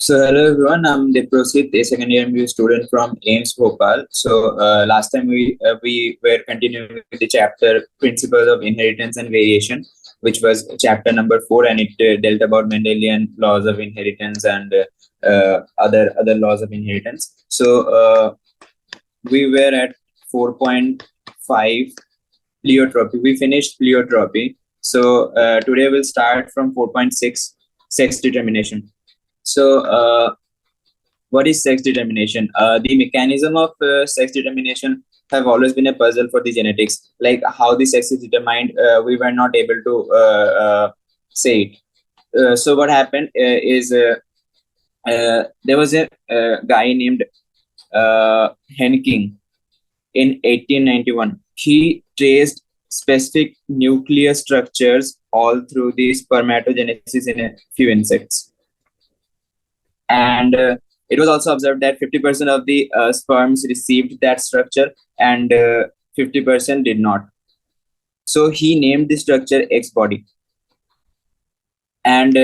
So hello everyone, I'm Debprosit, a second year MBA student from AIIMS Bhopal. So last time we were continuing with the chapter Principles of Inheritance and Variation, which was chapter number 4, and it dealt about Mendelian laws of inheritance and other laws of inheritance. So we were at 4.5 pleiotropy. We finished pleiotropy. So today we'll start from 4.6 sex determination. So, what is sex determination? The mechanism of sex determination have always been a puzzle for the genetics. Like how the sex is determined, we were not able to say it. So, what happened is there was a guy named Henking in 1891. He traced specific nuclear structures all through the spermatogenesis in a few insects. And it was also observed that 50% of the sperms received that structure and 50% did not. So he named the structure X body. And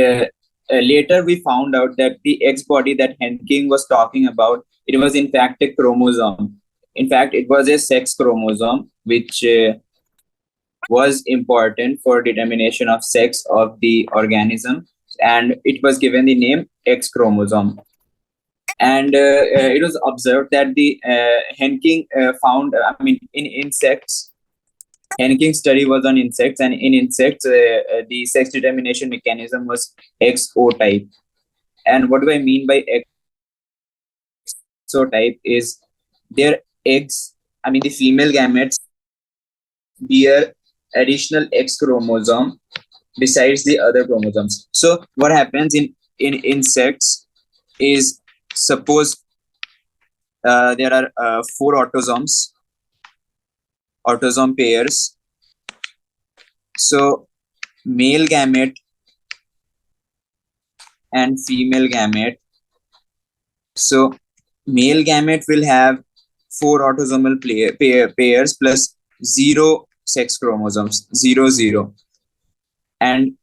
later we found out that the X body that Henking was talking about, it was in fact a chromosome. In fact, it was a sex chromosome, which was important for determination of sex of the organism. And it was given the name X chromosome. And it was observed that the Henking found, in insects, Henking's study was on insects, and in insects, the sex determination mechanism was XO type. And what do I mean by XO type is their eggs, the female gametes bear additional X chromosome besides the other chromosomes. So what happens in insects is, suppose there are 4 autosome pairs. So male gamete and female gamete. So male gamete will have 4 autosomal pairs plus 0 sex chromosomes, 0 0. And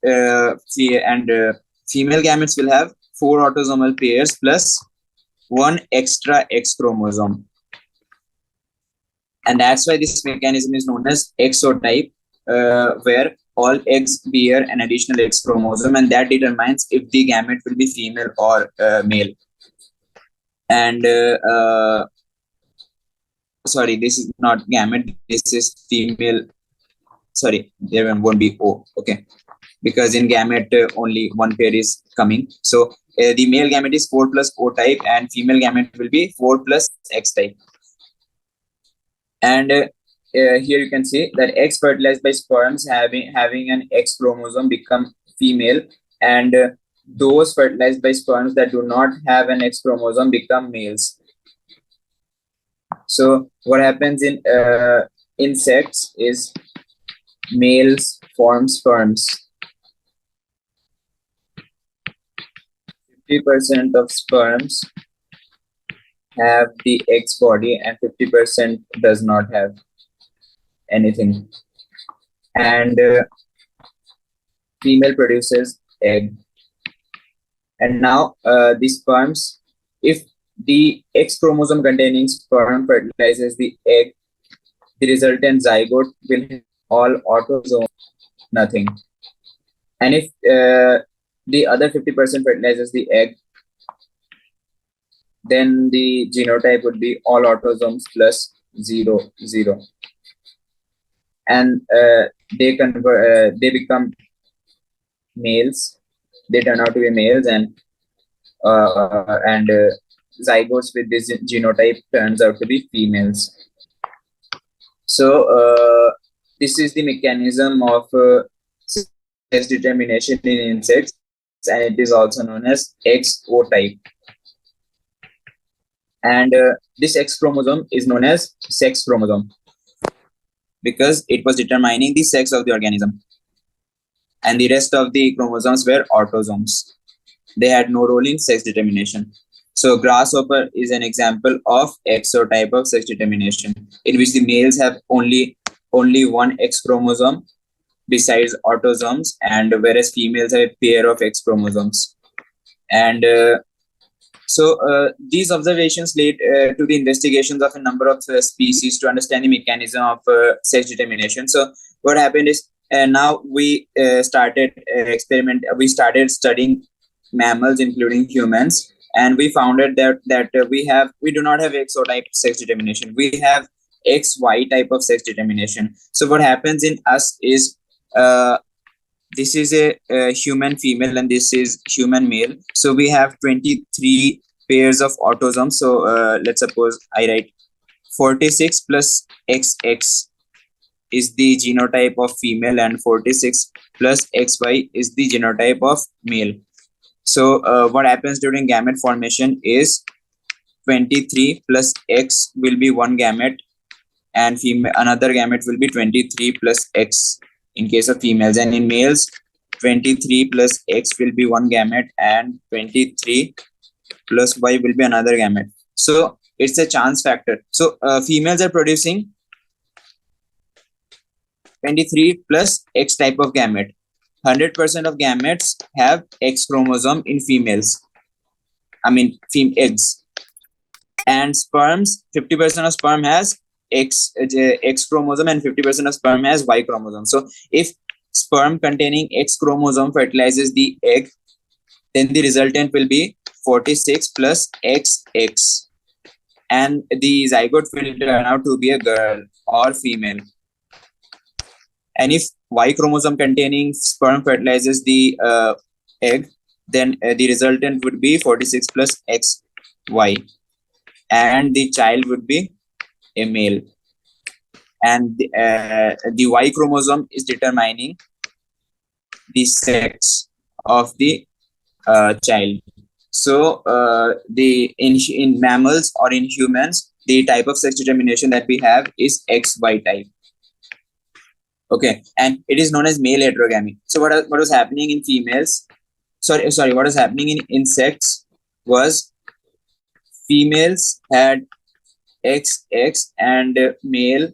female gametes will have 4 autosomal pairs plus 1 extra X chromosome. And that's why this mechanism is known as exotype, where all eggs bear an additional X chromosome, and that determines if the gamete will be female or male. And sorry, this is not gamete, this is female. Sorry, there won't be O. Okay, because in gamete only one pair is coming. So the male gamete is 4 plus O type, and female gamete will be 4 plus X type. And here you can see that eggs fertilized by sperms having an X chromosome become female, and those fertilized by sperms that do not have an X chromosome become males. So what happens in insects is males form sperms. 50% of sperms have the X body and 50% does not have anything. And female produces egg. And now the sperms, if the X chromosome containing sperm fertilizes the egg, the resultant zygote will have all autosomes, nothing. And if the other 50% fertilizes the egg, then the genotype would be all autosomes plus 0 0. And they become males. They turn out to be males, and zygotes with this genotype turns out to be females. So this is the mechanism of sex determination in insects, and it is also known as XO type. And this X chromosome is known as sex chromosome because it was determining the sex of the organism. And the rest of the chromosomes were autosomes. They had no role in sex determination. So grasshopper is an example of XO type of sex determination, in which the males have only 1 X chromosome besides autosomes, and whereas females have a pair of X chromosomes. And So these observations led to the investigations of a number of species to understand the mechanism of sex determination. So what happened is now we started studying mammals, including humans, and we found out that we do not have XO type sex determination. We have XY type of sex determination. So what happens in us is this is a human female and this is human male. So we have 23 pairs of autosomes. So let's suppose I write 46 plus XX is the genotype of female and 46 plus XY is the genotype of male. So what happens during gamete formation is 23 plus X will be one gamete and another gamete will be 23 plus X in case of females, and in males 23 plus X will be one gamete and 23 plus Y will be another gamete. So it's a chance factor. So females are producing 23 plus X type of gamete. 100% of gametes have X chromosome in females. I mean eggs. And sperms, 50% of sperm has X chromosome and 50% of sperm has Y chromosome. So if sperm containing X chromosome fertilizes the egg, then the resultant will be 46 plus XX. And the zygote will turn out to be a girl or female. And if Y chromosome containing sperm fertilizes the egg, then the resultant would be 46 plus XY. And the child would be a male. And the Y chromosome is determining the sex of the child. So in mammals or in humans, the type of sex determination that we have is XY type. Okay, and it is known as male heterogamy. So what was happening in females? What was happening in insects was females had XX and male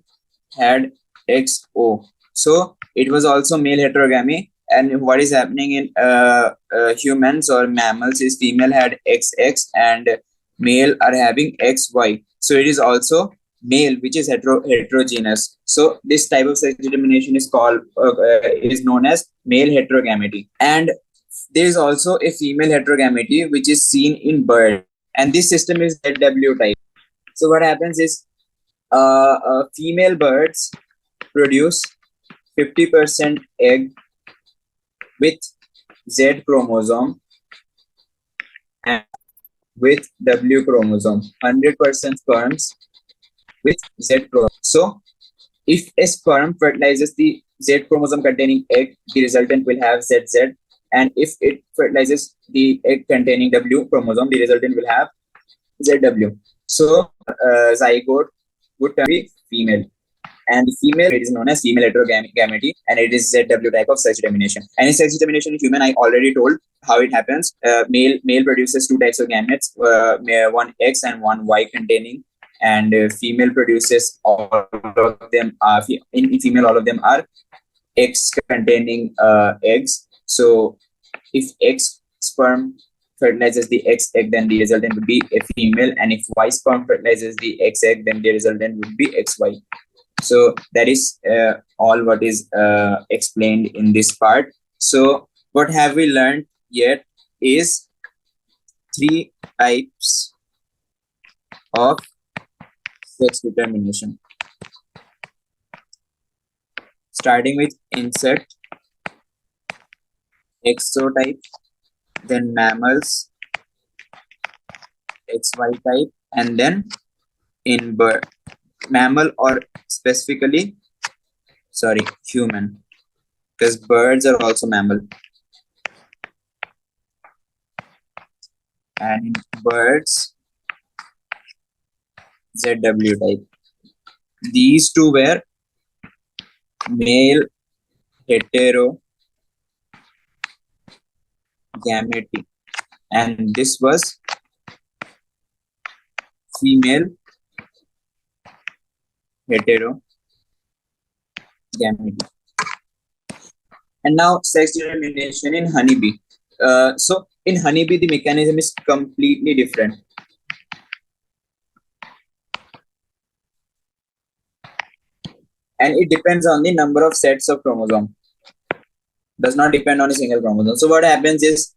had XO. So it was also male heterogamy. And what is happening in humans or mammals is female had XX and male are having XY. So it is also male, which is heterogeneous. So this type of sex determination is called is known as male heterogamity. And there is also a female heterogamity which is seen in birds, and this system is ZW type. So what happens is female birds produce 50% egg with Z chromosome and with W chromosome, 100% sperms with Z chromosome. So if a sperm fertilizes the Z chromosome containing egg, the resultant will have ZZ. And if it fertilizes the egg containing W chromosome, the resultant will have ZW. So zygote would be female. And the female, it is known as female heterogamity, and it is ZW type of sex determination. And in sex determination in human, I already told how it happens. Male produces two types of gametes, one X and one Y containing, and female produces all of them. In female, all of them are X containing eggs. So if X sperm fertilizes the X egg, then the resultant would be a female, and if Y sperm fertilizes the X egg, then the resultant would be XY. So that is all what is explained in this part. So what have we learned yet is 3 types of sex determination. Starting with insect, exotype, then mammals, XY type, and then in bird, mammal or specifically, human, because birds are also mammal. And in birds, ZW type. These two were male heterogamety, and this was female heterogamety. And now sex determination in honeybee. So in honeybee, the mechanism is completely different. And it depends on the number of sets of chromosome. Does not depend on a single chromosome. So what happens is,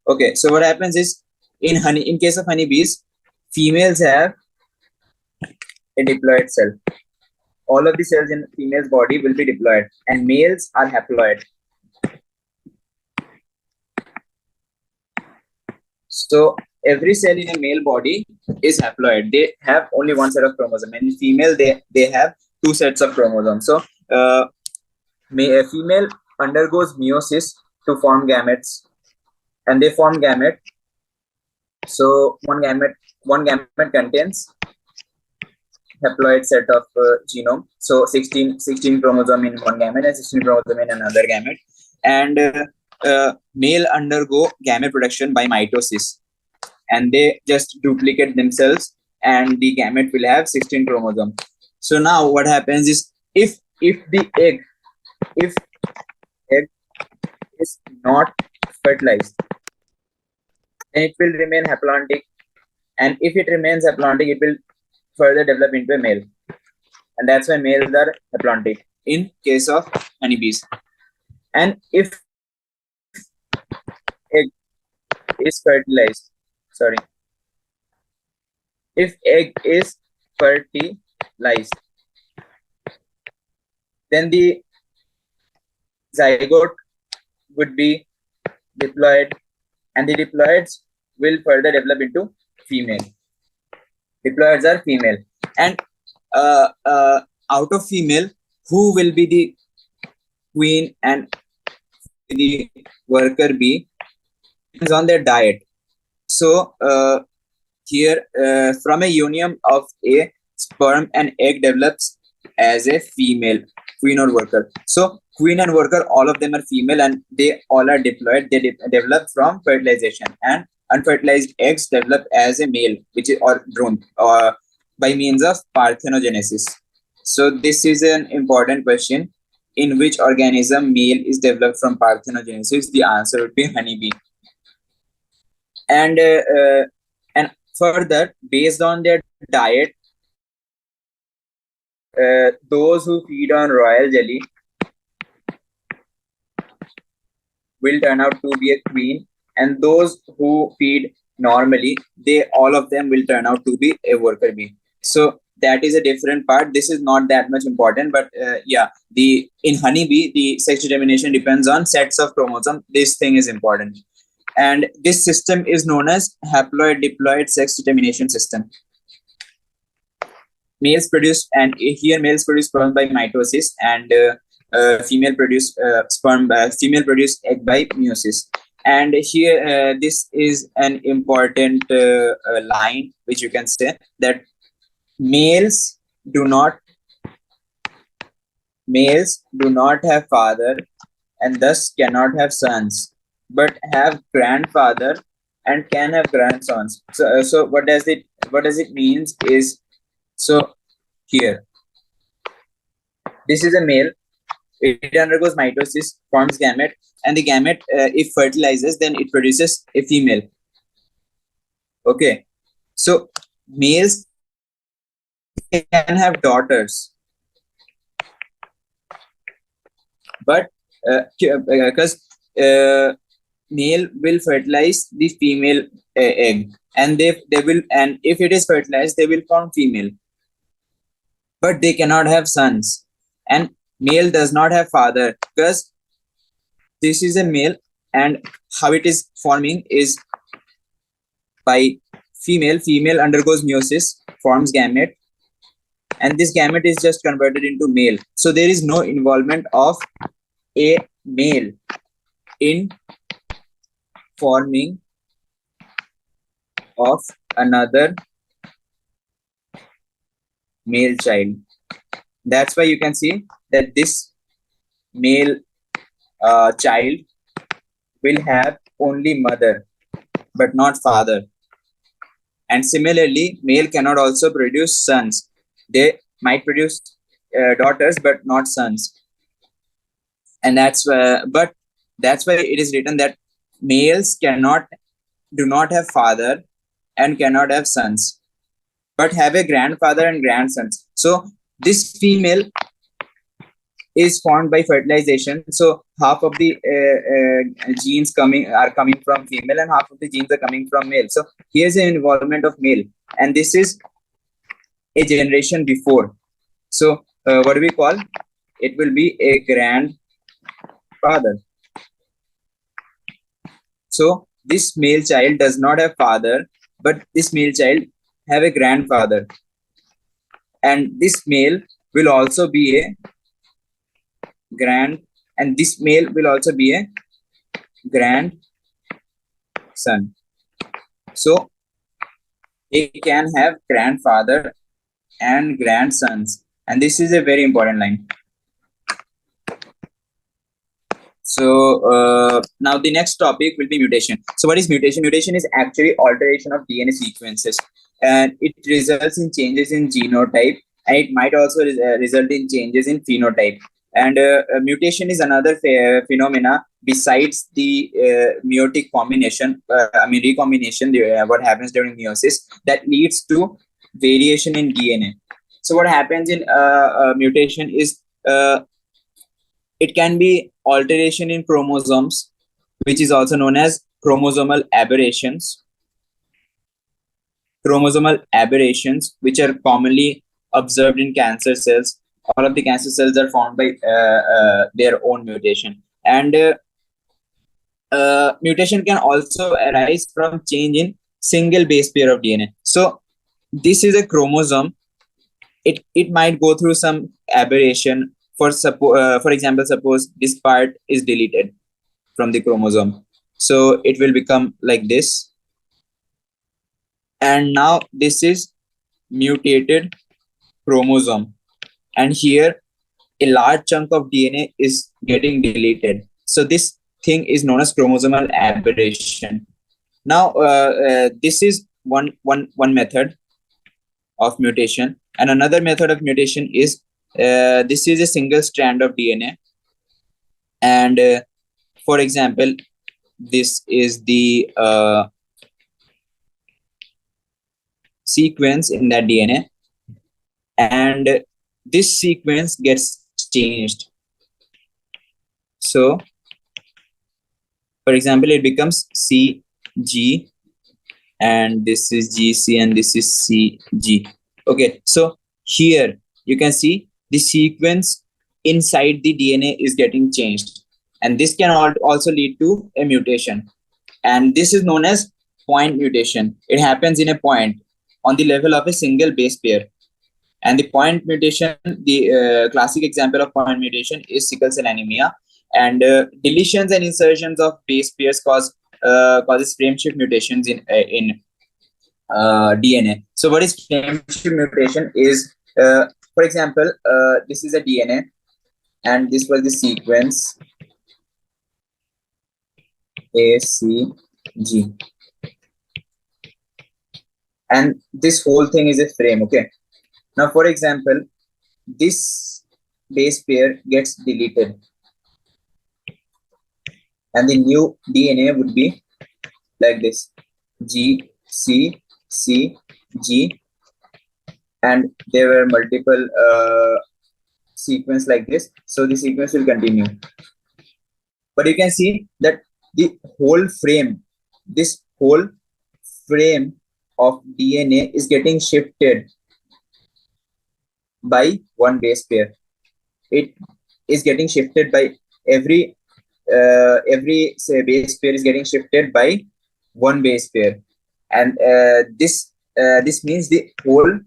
okay, so what happens is in case of honeybees, females have a diploid cell. All of the cells in female's body will be diploid, and males are haploid. So every cell in a male body is haploid. They have only one set of chromosome. And in female, they have two sets of chromosomes. So a female undergoes meiosis to form gametes, and they form gamete. So one gamete contains haploid set of genome. So 16 chromosome in one gamete and 16 chromosome in another gamete. And male undergo gamete production by mitosis, and they just duplicate themselves, and the gamete will have 16 chromosomes. So now what happens is, if the egg is not fertilized, then it will remain haplontic, and if it remains haplontic, it will further develop into a male, and that's why males are haplontic in case of honeybees. And if egg is fertilized, if egg is fertilized, then the zygote would be diploid, and the diploids will further develop into female. Diploids are female, and out of female, who will be the queen and the worker bee depends on their diet. So here, from a union of a sperm and egg develops as a female, queen or worker. So queen and worker, all of them are female, and they all are diploid. They develop from fertilization, and unfertilized eggs develop as a male, which is or drone by means of parthenogenesis. So this is an important question. In which organism male is developed from parthenogenesis? The answer would be honeybee. And further, based on their diet, those who feed on royal jelly will turn out to be a queen, and those who feed normally, all of them will turn out to be a worker bee. So that is a different part. This is not that much important, but yeah, in honeybee, the sex determination depends on sets of chromosome. This thing is important, and this system is known as haploid diploid sex determination system. Males produce, and here males produce sperm by mitosis, and female produce sperm. Female produce egg by meiosis. And here, this is an important line which you can say, that males do not have father, and thus cannot have sons, but have grandfather and can have grandsons. So what does it means is, so here, this is a male. It undergoes mitosis, forms gamete, and the gamete, if fertilizes, then it produces a female. Okay, so males can have daughters, but because male will fertilize the female egg, and they will, and if it is fertilized, they will form female, but they cannot have sons. And male does not have father, because this is a male, and how it is forming is by female. Female undergoes meiosis, forms gamete, and this gamete is just converted into male. So there is no involvement of a male in forming of another male child. That's why you can see that this male child will have only mother, but not father. And similarly, male cannot also produce sons. They might produce daughters, but not sons. And that's why it is written that males cannot do not have father and cannot have sons, but have a grandfather and grandsons. So this female is formed by fertilization. So half of the genes are coming from female, and half of the genes are coming from male. So here's an involvement of male, and this is a generation before. So what do we call? It will be a grandfather. So this male child does not have father, but this male child have a grandfather, and this male will also be a and this male will also be a grandson. So they can have grandfather and grandsons, and this is a very important line. So now the next topic will be mutation. So what is mutation? Mutation is actually alteration of DNA sequences, and it results in changes in genotype, and it might also result in changes in phenotype. And mutation is another phenomena besides the meiotic combination, recombination, what happens during meiosis, that leads to variation in DNA. So what happens in mutation is it can be alteration in chromosomes, which is also known as chromosomal aberrations. Chromosomal aberrations, which are commonly observed in cancer cells. All of the cancer cells are formed by their own mutation. And mutation can also arise from change in single base pair of DNA. So this is a chromosome. It might go through some aberration. For example, suppose this part is deleted from the chromosome, so it will become like this, and now this is mutated chromosome, and here a large chunk of DNA is getting deleted. So this thing is known as chromosomal aberration. Now this is one method of mutation, and another method of mutation is this is a single strand of DNA, and for example, this is the sequence in that DNA, and this sequence gets changed. So for example, it becomes CG, and this is GC, and this is CG. Okay, so here you can see the sequence inside the DNA is getting changed, and this can also lead to a mutation, and this is known as point mutation. It happens in a point on the level of a single base pair, and the point mutation, the classic example of point mutation is sickle cell anemia, and deletions and insertions of base pairs causes frame shift mutations in DNA. So what is frame shift mutation is, for example, this is a DNA, and this was the sequence ACG, and this whole thing is a frame. Okay, now for example, this base pair gets deleted, and the new DNA would be like this: G, C, C, G, and there were multiple sequence like this, so the sequence will continue. But you can see that the whole frame, this whole frame of DNA is getting shifted by one base pair. It is getting shifted by every say base pair is getting shifted by one base pair, and this means the whole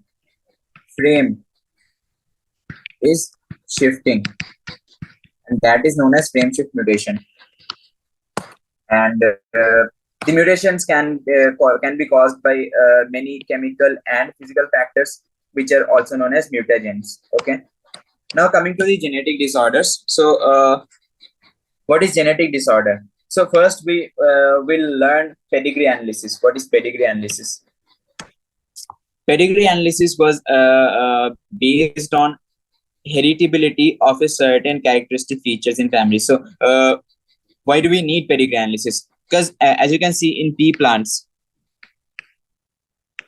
frame is shifting, and that is known as frame shift mutation. And the mutations can be caused by many chemical and physical factors, which are also known as mutagens. Okay, now coming to the genetic disorders. So what is genetic disorder? So first we will learn pedigree analysis. What is pedigree analysis? Pedigree analysis was based on heritability of a certain characteristic features in families. So why do we need pedigree analysis? Because as you can see in pea plants,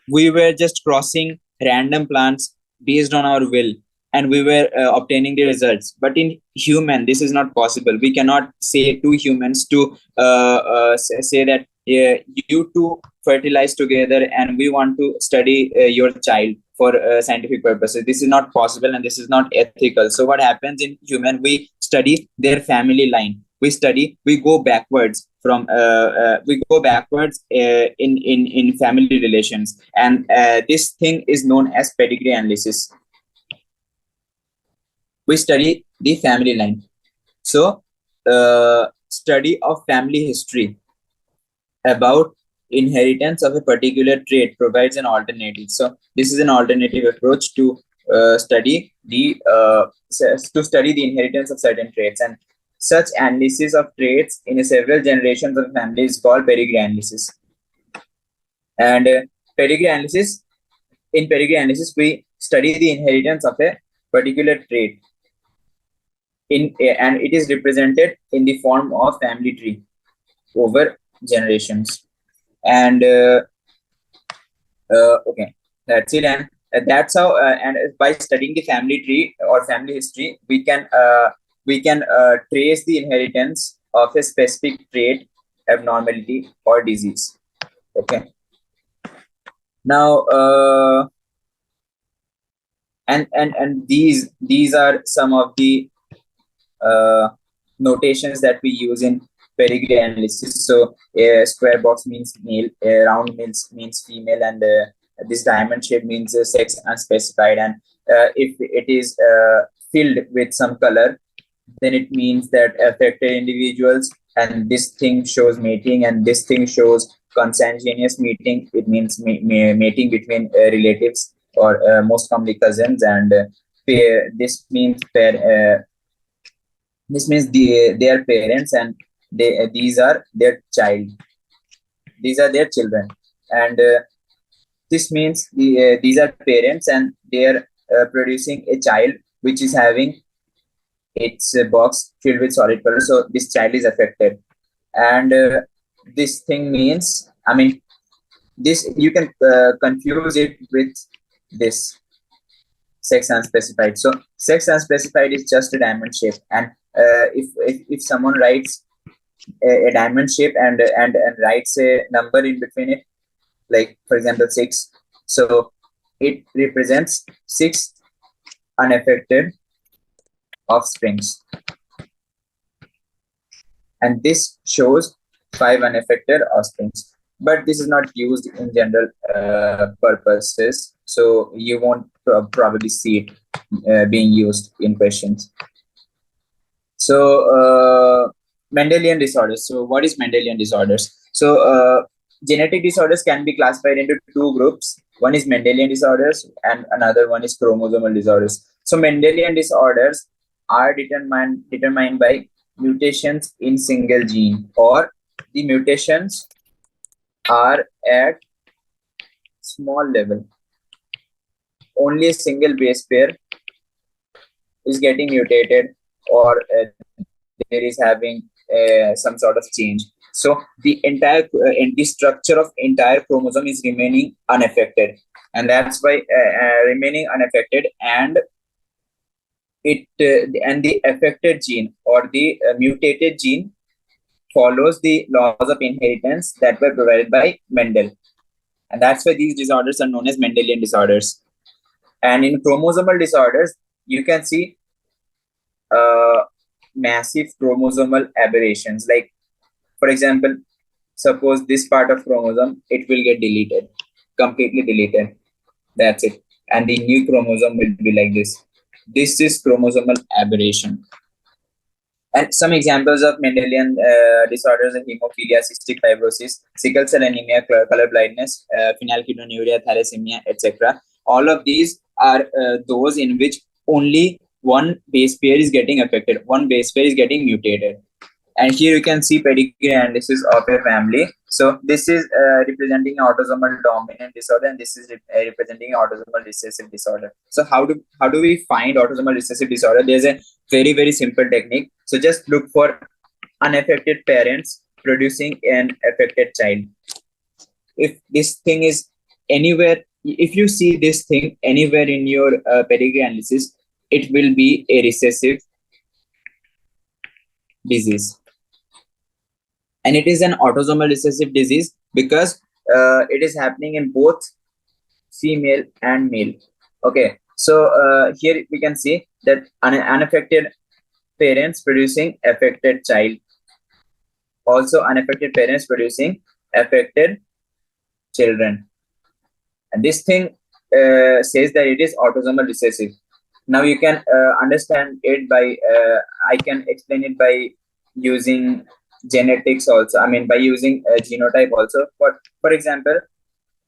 we were just crossing random plants based on our will, and we were obtaining the results. But in human, this is not possible. We cannot say two humans to say that you two fertilize together and we want to study your child for scientific purposes. This is not possible and this is not ethical. So what happens in human, we study their family line. We go backwards in family relations, and this thing is known as pedigree analysis. We study the family line. So study of family history about inheritance of a particular trait provides an alternative. So this is an alternative approach to study the inheritance of certain traits, and such analysis of traits in several generations of family is called pedigree analysis. And pedigree analysis, in pedigree analysis, we study the inheritance of a particular trait and it is represented in the form of family tree over generations. And okay, that's it. And that's how and by studying the family tree or family history, we can trace the inheritance of a specific trait, abnormality, or disease. Okay. Now and these are some of the notations that we use in pedigree analysis. So a square box means male, a round means female, and this diamond shape means sex unspecified. And if it is filled with some color, then it means that affected individuals, and this thing shows mating, and this thing shows consanguineous mating. It means mating between relatives, or most commonly cousins, and pair. This means pair. This means their parents, and these are their child. These are their children, and this means these are parents, and they are producing a child which is having its box filled with solid color. So this child is affected, and this thing means, I mean, this you can confuse it with this sex unspecified. So sex unspecified is just a diamond shape, and if someone writes a diamond shape and writes a number in between it, like for example 6, so it represents 6 unaffected offsprings, and this shows 5 unaffected offsprings. But this is not used in general purposes, so you won't probably see it being used in questions. So Mendelian disorders. So what is Mendelian disorders? So genetic disorders can be classified into 2 groups. One is Mendelian disorders and another one is chromosomal disorders. So Mendelian disorders are determined by mutations in single gene, or the mutations are at small level. Only a single base pair is getting mutated, or there is having some sort of change. So the entire the structure of entire chromosome is remaining unaffected, and that's why remaining unaffected, and it and the affected gene or the mutated gene follows the laws of inheritance that were provided by Mendel, and that's why these disorders are known as Mendelian disorders. And in chromosomal disorders, you can see massive chromosomal aberrations. Like, for example, suppose this part of chromosome, it will get deleted, completely deleted. That's it. And the new chromosome will be like this. This is chromosomal aberration. And some examples of Mendelian disorders are hemophilia, cystic fibrosis, sickle cell anemia, color blindness, phenylketonuria, thalassemia, etc. All of these are those in which only one base pair is getting affected, one base pair is getting mutated. And here you can see pedigree analysis of a family. So this is representing autosomal dominant disorder, and this is representing autosomal recessive disorder. So how do we find autosomal recessive disorder? There's a very simple technique. So just look for unaffected parents producing an affected child. If this thing is anywhere, if you see this thing anywhere in your pedigree analysis, it will be a recessive disease. And it is an autosomal recessive disease because it is happening in both female and male. Okay, so here we can see that unaffected parents producing affected child, also unaffected parents producing affected children, and this thing says that it is autosomal recessive. Now you can understand it by I can explain it by using genetics also, I mean by using genotype also. For example,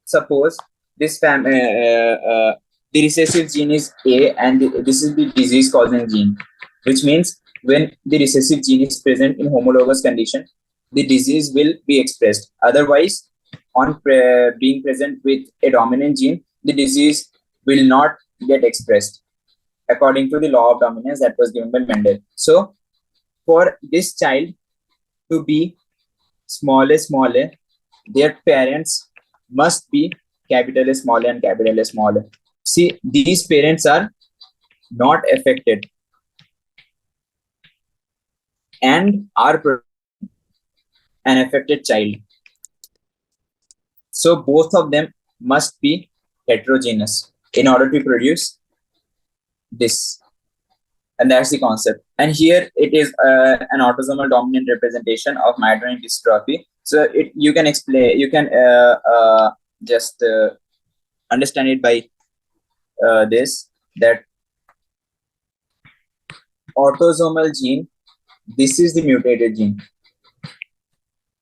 suppose this the recessive gene is A, and this is the disease causing gene, which means when the recessive gene is present in homologous condition, the disease will be expressed. Otherwise, on being present with a dominant gene, the disease will not get expressed according to the law of dominance that was given by Mendel. So for this child to be smaller, their parents must be capital S small and capital S small. See, these parents are not affected and are an affected child. So both of them must be heterogeneous in order to produce this. And that's the concept. And here it is an autosomal dominant representation of myotonic dystrophy. So you can explain, you can just understand it by this, that autosomal gene, this is the mutated gene,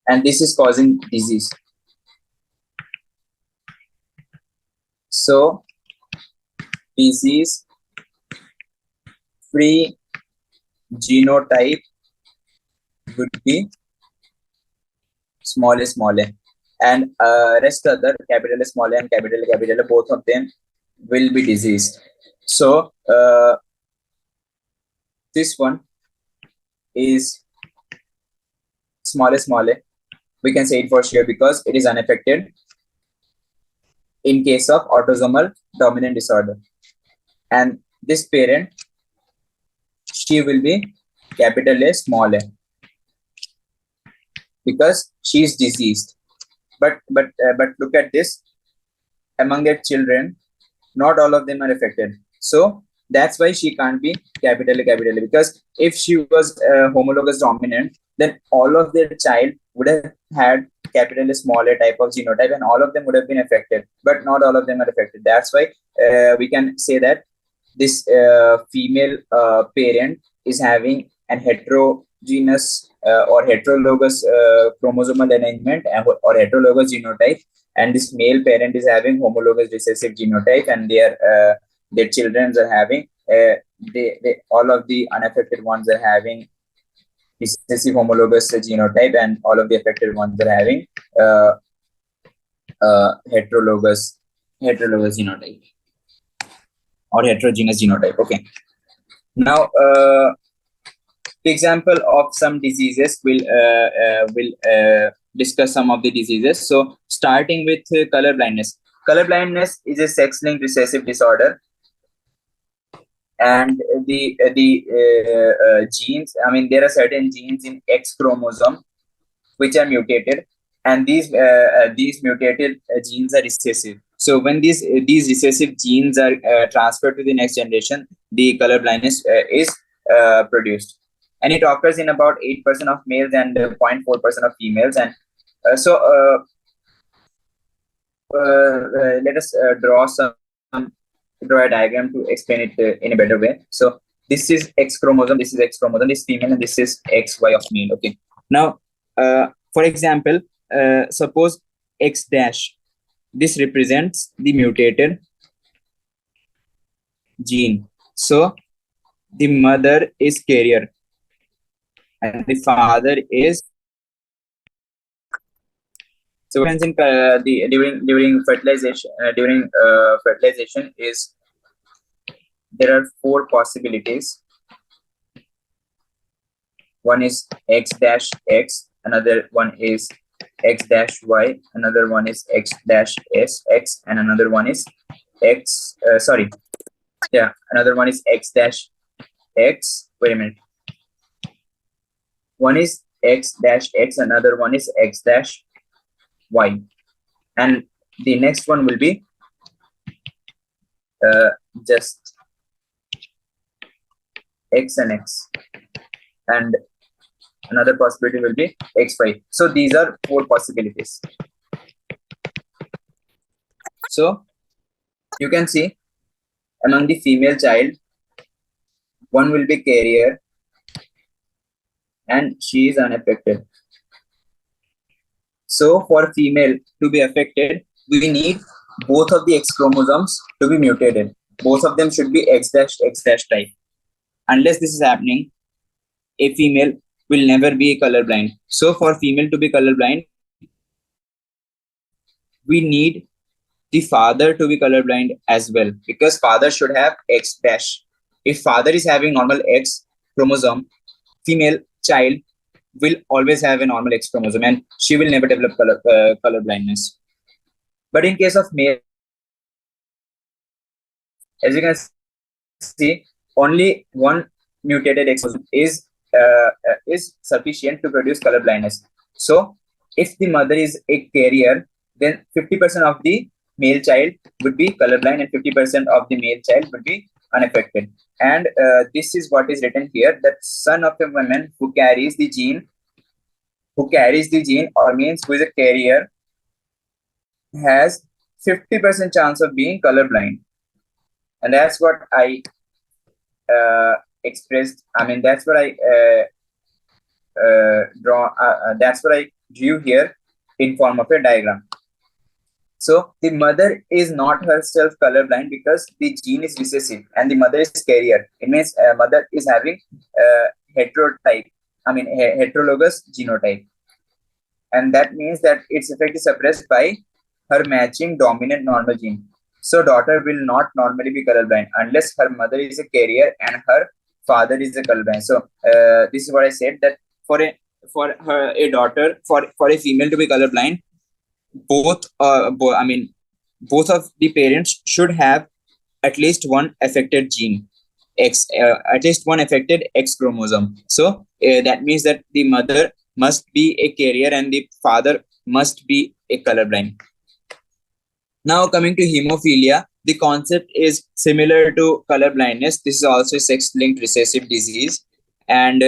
and this is causing disease. So disease free genotype would be small, and rest other capital small and capital, both of them will be diseased. So this one is small, we can say it for sure because it is unaffected in case of autosomal dominant disorder. And this parent, she will be capital A small a because she is diseased. But look at this, among their children, not all of them are affected. So that's why she can't be capital A, because if she was homologous dominant, then all of their child would have had capital A small a type of genotype, and all of them would have been affected, but not all of them are affected. That's why we can say that this female parent is having an heterogeneous or heterologous chromosomal arrangement or heterologous genotype, and this male parent is having homologous recessive genotype, and their children are having all of the unaffected ones are having recessive homologous genotype, and all of the affected ones are having heterologous genotype or heterogeneous genotype. Okay. Now, the example of some diseases will discuss some of the diseases. So, starting with color blindness. Color blindness is a sex-linked recessive disorder, and the genes. I mean, there are certain genes in X chromosome which are mutated, and these mutated genes are recessive. So when these recessive genes are transferred to the next generation, the color blindness is produced, and it occurs in about 8% of males and 0.4% of females. And let us draw a diagram to explain it in a better way. So this is X chromosome, this is X chromosome, this is female, and this is XY of male. Okay. Now, for example, suppose X dash, this represents the mutated gene. So the mother is carrier and the father is. So what happens in during fertilization is there are 4 possibilities. One is X dash X, another one is X dash Y, another one is X dash S X, and another one is another one is X dash X. Wait a minute. One is X dash X, another one is X dash Y, and the next one will be just X and X, and another possibility will be XY. So these are 4 possibilities. So you can see among the female child, one will be carrier and she is unaffected. So for female to be affected, we need both of the X chromosomes to be mutated. Both of them should be X dash type. Unless this is happening, a female will never be colorblind. So for female to be colorblind, we need the father to be colorblind as well, because father should have X dash. If father is having normal X chromosome, female child will always have a normal X chromosome and she will never develop color blindness. But in case of male, as you can see, only one mutated X chromosome is sufficient to produce color blindness. So if the mother is a carrier, then 50% of the male child would be colorblind and 50% of the male child would be unaffected. And this is what is written here, that son of a woman who carries the gene, or means who is a carrier, has 50% chance of being colorblind. And that's what I expressed. I mean, that's what I that's what I drew here in form of a diagram. So the mother is not herself colorblind because the gene is recessive and the mother is carrier. It means mother is having heterologous genotype, and that means that its effect is suppressed by her matching dominant normal gene. So daughter will not normally be colorblind unless her mother is a carrier and her father is a colorblind. So this is what I said, that for a female to be colorblind, both of the parents should have at least one affected gene, at least one affected X chromosome. So that means that the mother must be a carrier and the father must be a colorblind. Now coming to hemophilia, the concept is similar to color blindness. This is also a sex-linked recessive disease, and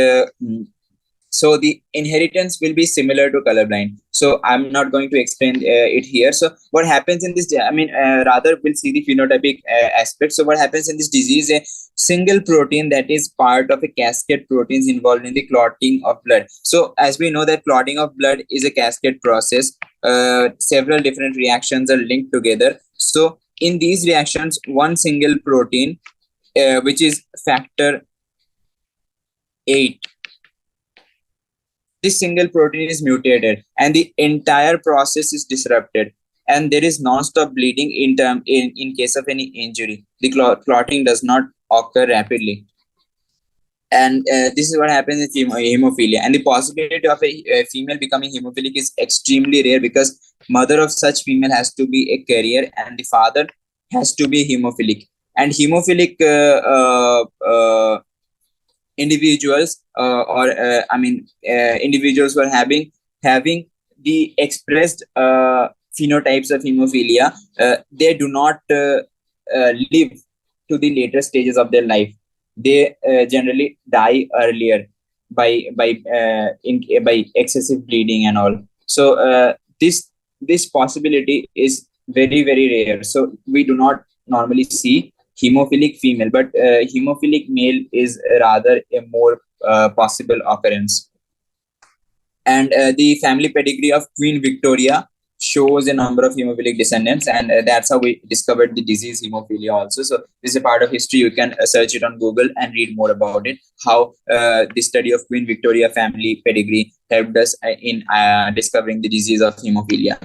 so the inheritance will be similar to colorblind. So I'm not going to explain it here. So what happens in this, rather we'll see the phenotypic aspect. So what happens in this disease, a single protein that is part of a cascade proteins involved in the clotting of blood. So as we know that clotting of blood is a cascade process, several different reactions are linked together. So in these reactions, one single protein, which is factor 8, this single protein is mutated and the entire process is disrupted, and there is non-stop bleeding in case of any injury. The clotting does not occur rapidly, and this is what happens in hemophilia. And the possibility of a female becoming hemophilic is extremely rare because mother of such female has to be a carrier and the father has to be hemophilic. And hemophilic individuals individuals who are having the expressed phenotypes of hemophilia, they do not live to the later stages of their life. They generally die earlier by excessive bleeding and all. So this possibility is very, very rare. So we do not normally see hemophilic female, but hemophilic male is rather a more possible occurrence. And the family pedigree of Queen Victoria shows a number of hemophilic descendants, and that's how we discovered the disease hemophilia also. So this is a part of history. You can search it on Google and read more about it, how the study of Queen Victoria family pedigree helped us in discovering the disease of hemophilia.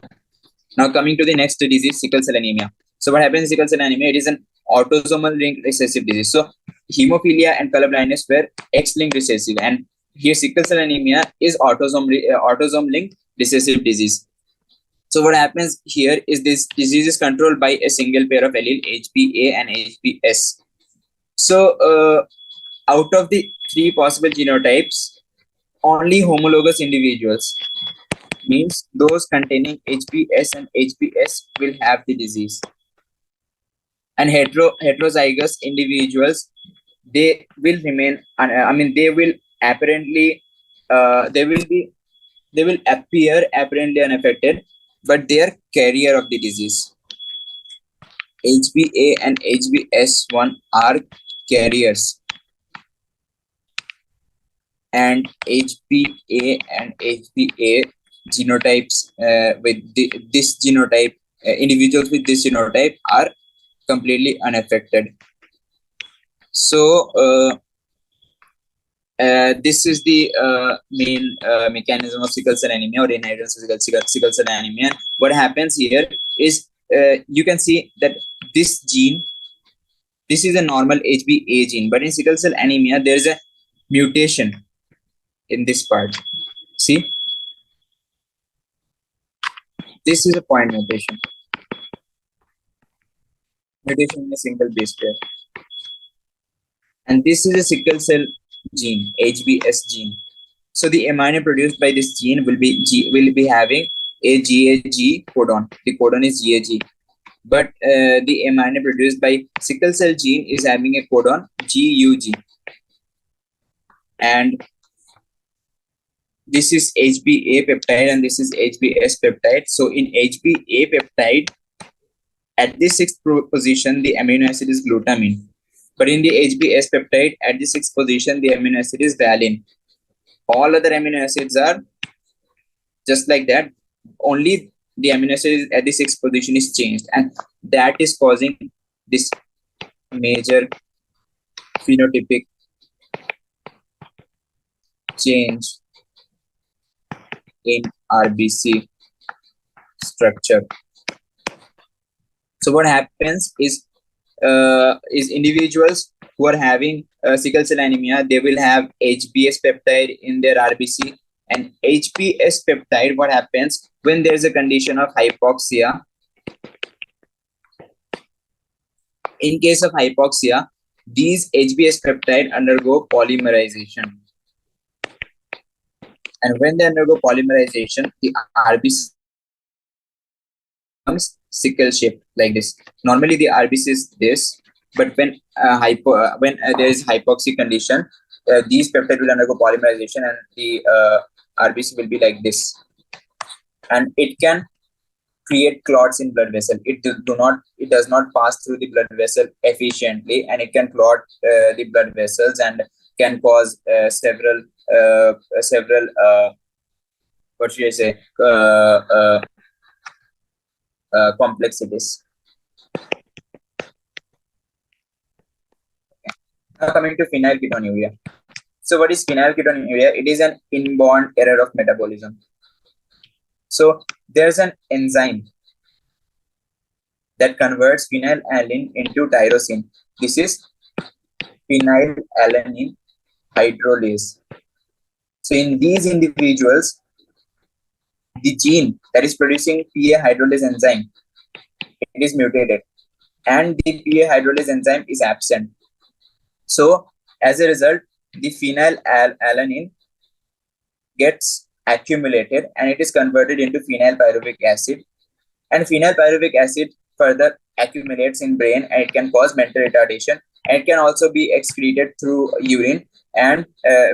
Now coming to the next disease, sickle cell anemia. So what happens in sickle cell anemia? It is an autosomal linked recessive disease. So hemophilia and color blindness were X-linked recessive, and here sickle cell anemia is autosome linked recessive disease. So what happens here is this disease is controlled by a single pair of allele HPA and HPS. So out of the three possible genotypes, only homologous individuals, means those containing HPS and HPS, will have the disease, and heterozygous individuals, they will remain they will apparently they will appear apparently unaffected, but they are carrier of the disease. HbA and HbS1 are carriers, and HbA and HbA genotypes with this genotype, individuals with this genotype are completely unaffected. So this is the main mechanism of sickle cell anemia or inheritance of sickle cell anemia. What happens here is you can see that this gene, this is a normal HbA gene, but in sickle cell anemia there is a mutation in this part. See, this is a point mutation in a single base pair, and this is a sickle cell gene, HbS gene. So the mRNA produced by this gene will be having a GAG codon. The codon is GAG, but the mRNA produced by sickle cell gene is having a codon GUG, and this is HbA peptide and this is HbS peptide. So in HbA peptide, at the 6th position, the amino acid is glutamine. But in the HbS peptide, at the 6th position, the amino acid is valine. All other amino acids are just like that. Only the amino acid at the 6th position is changed, and that is causing this major phenotypic change in RBC structure. So what happens is individuals who are having sickle cell anemia, they will have HbS peptide in their RBC, and HbS peptide, what happens when there is a condition of hypoxia? In case of hypoxia, these HbS peptide undergo polymerization, and when they undergo polymerization, the RBC becomes sickle shaped like this. Normally the RBC is this, but when there is hypoxic condition, these peptides will undergo polymerization, and the RBC will be like this, and it can create clots in blood vessel. It does not pass through the blood vessel efficiently, and it can clot the blood vessels and can cause several what should I say, complexities. Now coming to phenylketonuria. So what is phenylketonuria? It is an inborn error of metabolism. So there's an enzyme that converts phenylalanine into tyrosine. This is phenylalanine hydrolase. So in these individuals, the gene that is producing PA hydrolase enzyme, it is mutated, and the PA hydrolase enzyme is absent. So as a result, the phenylalanine gets accumulated and it is converted into phenylpyruvic acid, and phenylpyruvic acid further accumulates in brain, and it can cause mental retardation, and it can also be excreted through urine, and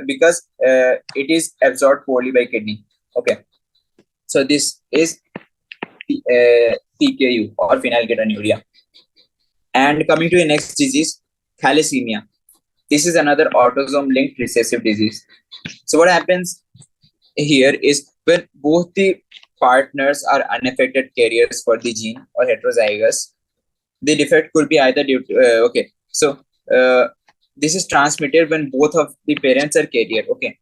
because it is absorbed poorly by kidney. Okay, so this is PKU or phenylketonuria. And coming to the next disease, thalassemia. This is another autosome linked recessive disease. So what happens here is when both the partners are unaffected carriers for the gene or heterozygous, the defect could be either due to this is transmitted when both of the parents are carrier. Okay,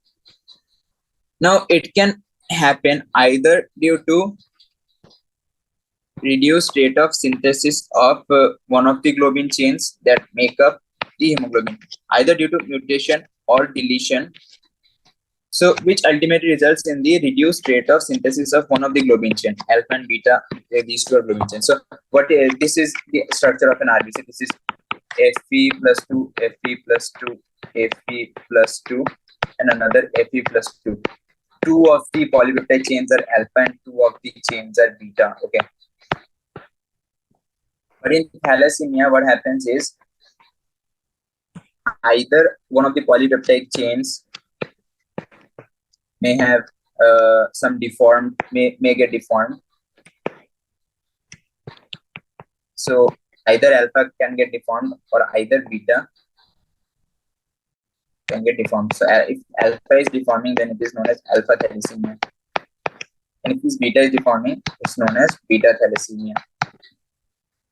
now it can happen either due to reduced rate of synthesis of one of the globin chains that make up the hemoglobin, either due to mutation or deletion So, which ultimately results in the reduced rate of synthesis of one of the globin chain, alpha and beta. These two are globin chains. So, this is the structure of an RBC. This is Fe plus 2, Fe plus 2, Fe plus 2, and another Fe plus 2. Two of the polypeptide chains are alpha and two of the chains are beta. Okay. But in thalassemia, what happens is either one of the polypeptide chains may have some deformed, may get deformed. So either alpha can get deformed or either beta can get deformed. So if alpha is deforming, then it is known as alpha thalassemia. And if this beta is deforming, it's known as beta thalassemia.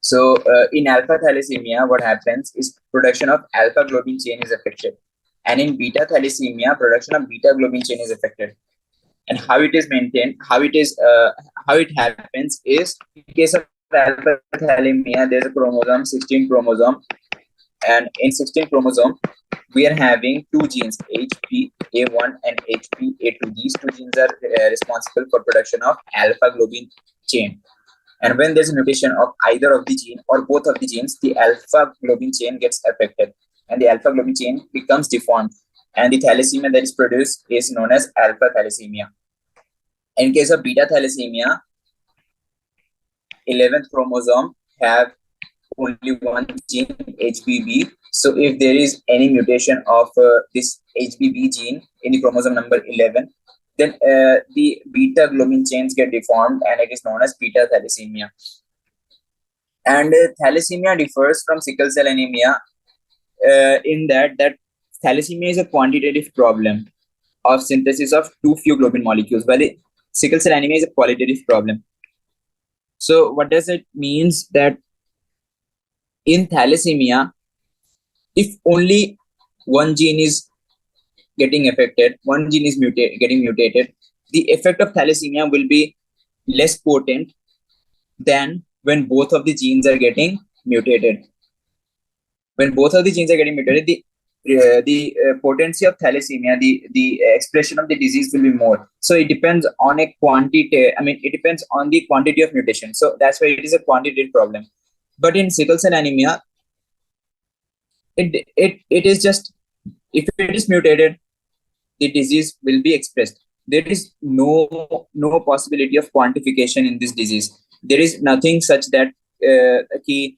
So in alpha thalassemia, what happens is production of alpha globin chain is affected. And in beta thalassemia, production of beta globin chain is affected. And how it is maintained, how it happens is, in case of alpha thalassemia, there's a chromosome, 16 chromosome. And in 16 chromosome, we are having two genes, HPA1 and HPA2. These two genes are responsible for production of alpha globin chain. And when there's a mutation of either of the gene or both of the genes, the alpha globin chain gets affected and the alpha globin chain becomes deformed. And the thalassemia that is produced is known as alpha thalassemia. In case of beta thalassemia, 11th chromosome have only one gene, HBB. So if there is any mutation of this HBB gene in the chromosome number 11, then the beta globin chains get deformed and it is known as beta thalassemia. And thalassemia differs from sickle cell anemia in that thalassemia is a quantitative problem of synthesis of too few globin molecules, while sickle cell anemia is a qualitative problem. So what does it means that in thalassemia, if only one gene is getting affected, one gene is getting mutated, the effect of thalassemia will be less potent than when both of the genes are getting mutated. When both of the genes are getting mutated, the potency of thalassemia, the expression of the disease will be more. So it depends on a quantity. I mean, it depends on the quantity of mutation. So that's why it is a quantitative problem. But in sickle cell anemia, it is just, if it is mutated, the disease will be expressed. There is no possibility of quantification in this disease. There is nothing such that कि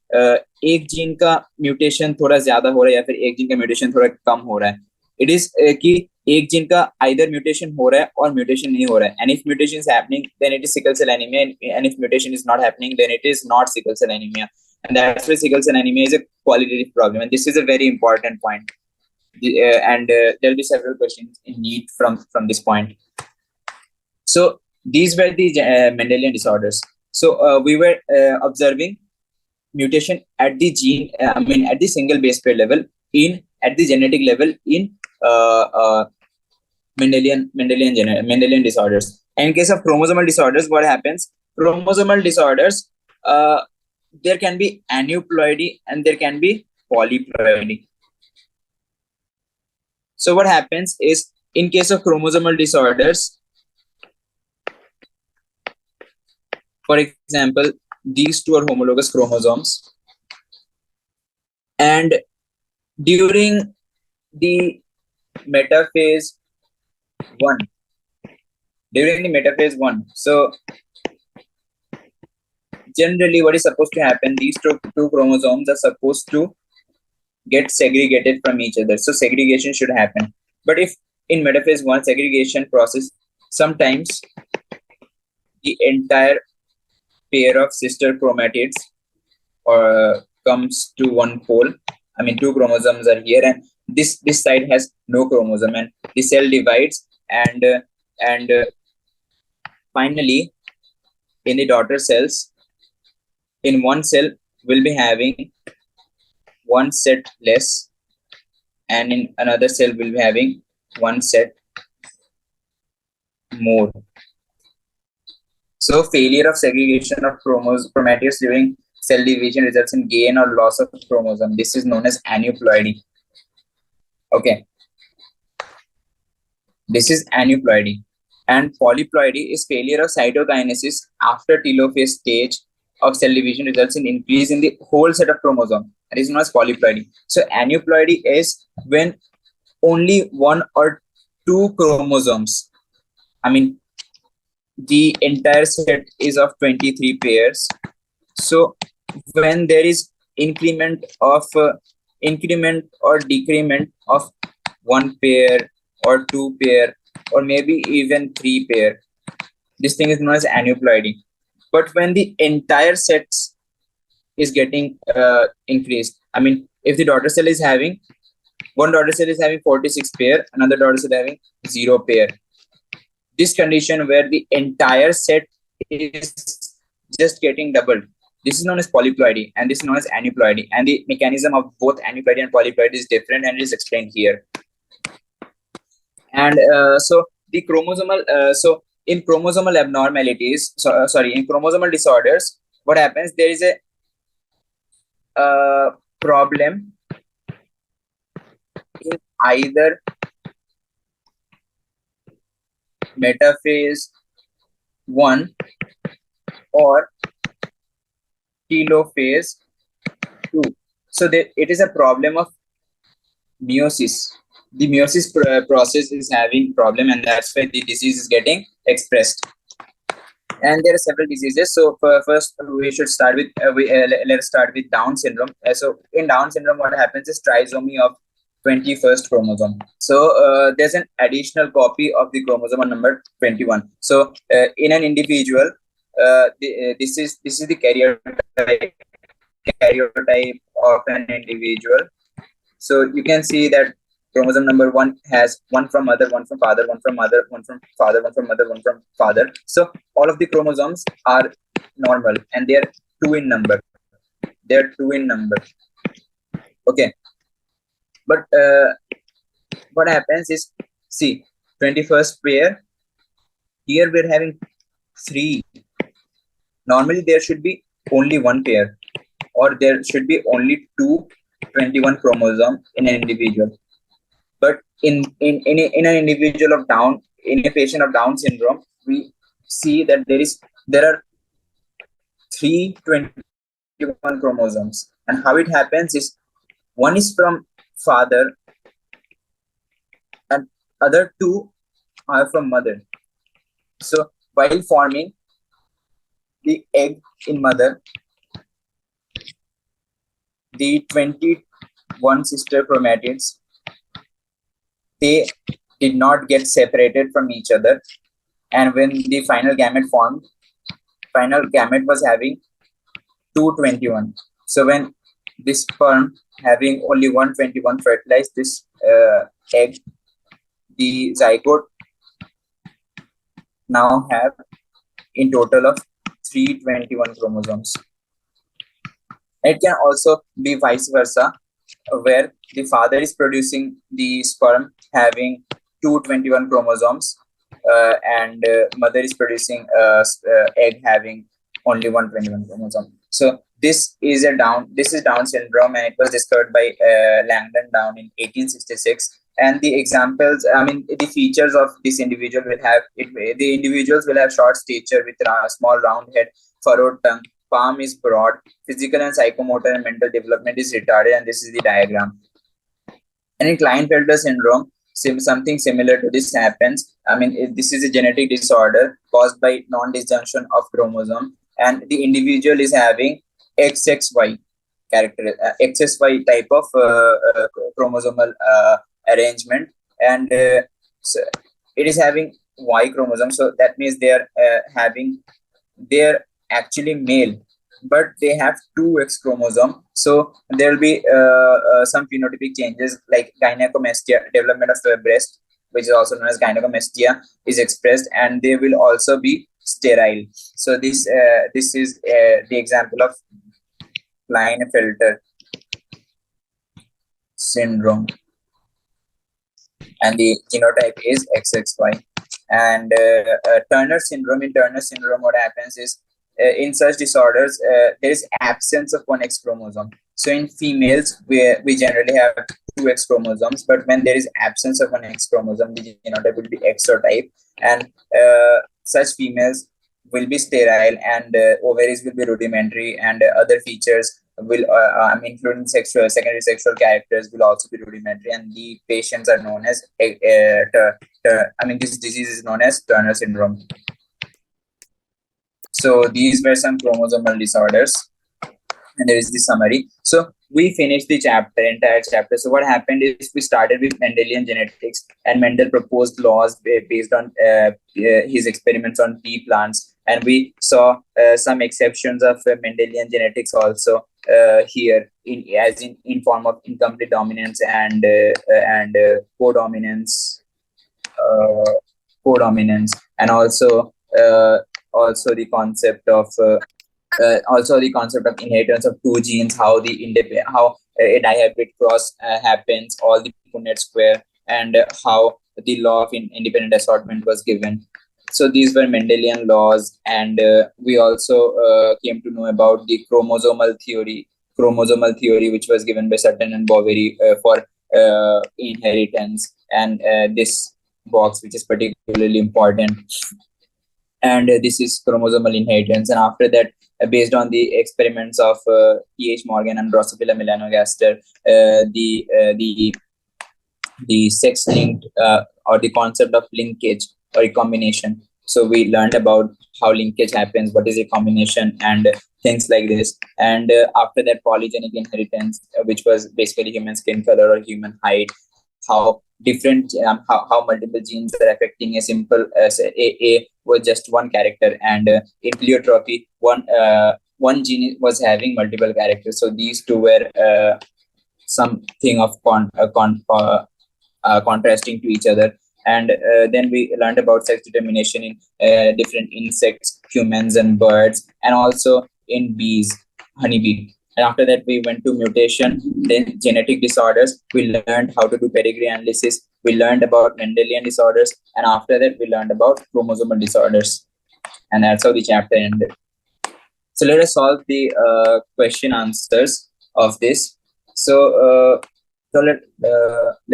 एक gene का mutation थोड़ा ज्यादा हो रहा है या फिर एक जीन का म्यूटेशन थोड़ा कम हो रहा है. इट इज कि एक जीन का आइदर म्यूटेशन हो रहा है और म्यूटेशन नहीं हो रहा है. And if mutation is happening then it is sickle cell anaemia, and if mutation is not happening then it is not sickle cell anaemia. And that's why sickle cell anemia is a qualitative problem, and this is a very important point. And there will be several questions in NEET from this point. So these were the Mendelian disorders. So we were observing mutation at the gene, at the single base pair level, at the genetic level in Mendelian disorders. And in case of chromosomal disorders, what happens? Chromosomal disorders, there can be aneuploidy and there can be polyploidy. So what happens is, in case of chromosomal disorders, for example, these two are homologous chromosomes, and during the metaphase 1, so generally what is supposed to happen, these two chromosomes are supposed to get segregated from each other. So segregation should happen. But if in metaphase 1 segregation process, sometimes the entire pair of sister chromatids comes to one pole. I mean, two chromosomes are here, and this side has no chromosome, and the cell divides, and finally, in the daughter cells, in one cell will be having one set less, and in another cell will be having one set more. So failure of segregation of chromatids during cell division results in gain or loss of chromosome. This is known as aneuploidy. Okay. This is aneuploidy. And polyploidy is failure of cytokinesis after telophase stage of cell division results in increase in the whole set of chromosomes. That is known as polyploidy. So aneuploidy is when only one or two chromosomes, I mean, the entire set is of 23 pairs. So when there is increment or decrement of one pair or two pair or maybe even three pair, this thing is known as aneuploidy. But when the entire sets is getting increased, I mean, if the daughter cell is having one daughter cell is having 46 pair, another daughter cell having 0 pair, this condition where the entire set is just getting doubled, this is known as polyploidy, and this is known as aneuploidy. And the mechanism of both aneuploidy and polyploidy is different, and it is explained here. And so the chromosomal, so in chromosomal abnormalities, in chromosomal disorders, what happens? There is a problem in either metaphase 1 or telophase 2. So it is a problem of meiosis. The meiosis process is having problem, and that's why the disease is getting expressed. And there are several diseases. So first we should start with let's start with Down syndrome. So in Down syndrome, what happens is trisomy of 21st chromosome. So there's an additional copy of the chromosome number 21. So in an individual, this is the karyotype of an individual. So you can see that chromosome number 1 has one from mother, one from father, one from mother, one from father, one from mother, one from father. So all of the chromosomes are normal and they are 2 in number. They are 2 in number. Okay. But what happens is, see, 21st pair, here we're having 3. Normally there should be only 1 pair, or there should be only 2 21 chromosomes in an individual. But in an individual of Down, in a patient of Down syndrome, we see that there are 3 21 chromosomes. And how it happens is, one is from father and other 2 are from mother. So while forming the egg in mother, the 21 sister chromatids, they did not get separated from each other, and when the final gamete formed, final gamete was having 221. So when this sperm having only 121 fertilized this egg, the zygote now have in total of 321 chromosomes. It can also be vice versa, where the father is producing the sperm having 221 chromosomes, and mother is producing egg having only 121 chromosome. So this is Down syndrome, and it was discovered by Langdon Down in 1866. And the examples, I mean, the features of this individual will have the individuals will have short stature with a small round head, furrowed tongue, palm is broad, physical and psychomotor and mental development is retarded, and this is the diagram. And in Klinefelter syndrome, something similar to this happens. I mean, this is a genetic disorder caused by non-disjunction of chromosome, and the individual is having XXY character, XXY type of chromosomal arrangement, and so it is having Y chromosome. So that means they're actually male, but they have 2 X chromosome. So there will be some phenotypic changes like gynecomastia, development of the breast, which is also known as gynecomastia, is expressed, and they will also be sterile. So this is the example of Klinefelter syndrome, and the genotype is XXY. And Turner syndrome. In Turner syndrome, what happens is, in such disorders, there is absence of 1 X chromosome. So in females, we generally have two X chromosomes, but when there is absence of an X chromosome, the genotype will be XO-type, and such females will be sterile, and ovaries will be rudimentary, and other features will, including secondary sexual characters, will also be rudimentary, and the patients are known as, this disease is known as Turner syndrome. So these were some chromosomal disorders, and there is the summary. So we finished the entire chapter. So what happened is we started with Mendelian genetics, and Mendel proposed laws based on his experiments on pea plants, and we saw some exceptions of Mendelian genetics also here, in form of incomplete dominance and codominance, and also the concept of inheritance of two genes, how a dihybrid cross happens, all the Punnett square, and how the law of independent assortment was given. So these were Mendelian laws, and we also came to know about the chromosomal theory, which was given by Sutton and Boveri for inheritance, and this box, which is particularly important. And this is chromosomal inheritance. And after that, based on the experiments of T.H. Morgan and Drosophila melanogaster, the sex-linked or the concept of linkage or recombination. So we learned about how linkage happens, what is a combination, and things like this. And after that, polygenic inheritance, which was basically human skin color or human height, how different, how multiple genes are affecting a simple A was just one character, and in pleiotropy, one gene was having multiple characters. So these two were something of contrasting to each other. And then we learned about sex determination in different insects, humans, and birds, and also in bees, honeybee. And after that, we went to mutation, then genetic disorders. We learned how to do pedigree analysis. We learned about Mendelian disorders. And after that, we learned about chromosomal disorders. And that's how the chapter ended. So let us solve the question answers of this. So let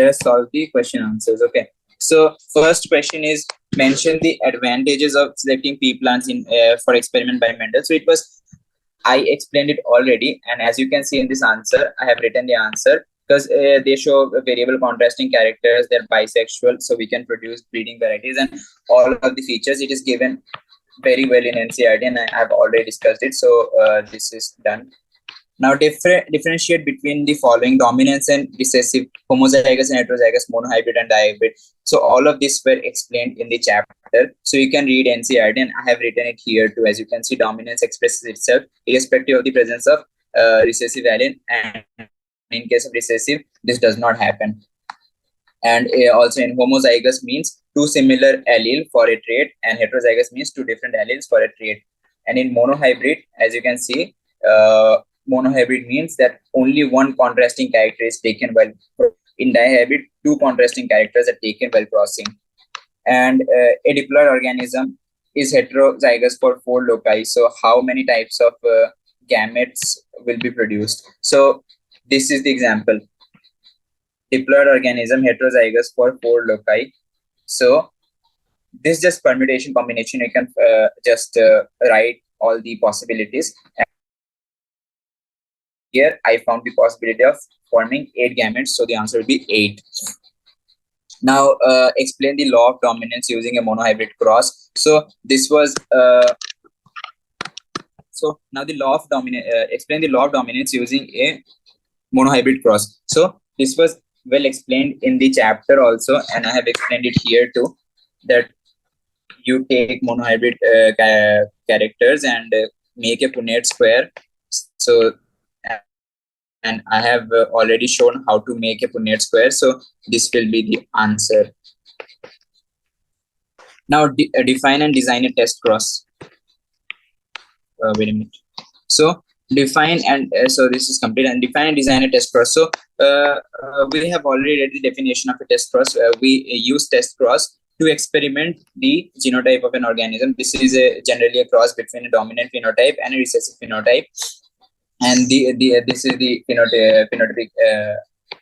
us solve the question answers. Okay. So first question is, mention the advantages of selecting pea plants for experiment by Mendel. So I explained it already, and as you can see in this answer, I have written the answer, because they show variable contrasting characters, they're bisexual, so we can produce breeding varieties, and all of the features. It is given very well in NCERT, and I have already discussed it, so this is done. Now differentiate between the following: dominance and recessive, homozygous and heterozygous, monohybrid and dihybrid. So all of this were explained in the chapter. So you can read NCERT, and I have written it here too. As you can see, dominance expresses itself irrespective of the presence of recessive allele, and in case of recessive, this does not happen. And also in homozygous means two similar allele for a trait, and heterozygous means two different alleles for a trait. And in monohybrid, as you can see, monohybrid means that only one contrasting character is taken while. In dihybrid, two contrasting characters are taken while crossing. And a diploid organism is heterozygous for 4 loci. So how many types of gametes will be produced? So this is the example. Diploid organism heterozygous for 4 loci. So this is just permutation combination. You can just write all the possibilities. Here I found the possibility of forming 8 gametes, so the answer will be 8. Now explain the law of dominance using a monohybrid cross. So this was so now the law of dominance. Explain the law of dominance using a monohybrid cross. So this was well explained in the chapter also, and I have explained it here too. That you take monohybrid characters and make a Punnett square. So and I have already shown how to make a Punnett square. So this will be the answer. Now define and design a test cross. Wait a minute. So define and so this is complete. And define and design a test cross. So we have already read the definition of a test cross. We use test cross to experiment the genotype of an organism. This is generally a cross between a dominant phenotype and a recessive phenotype. And this is the phenotypic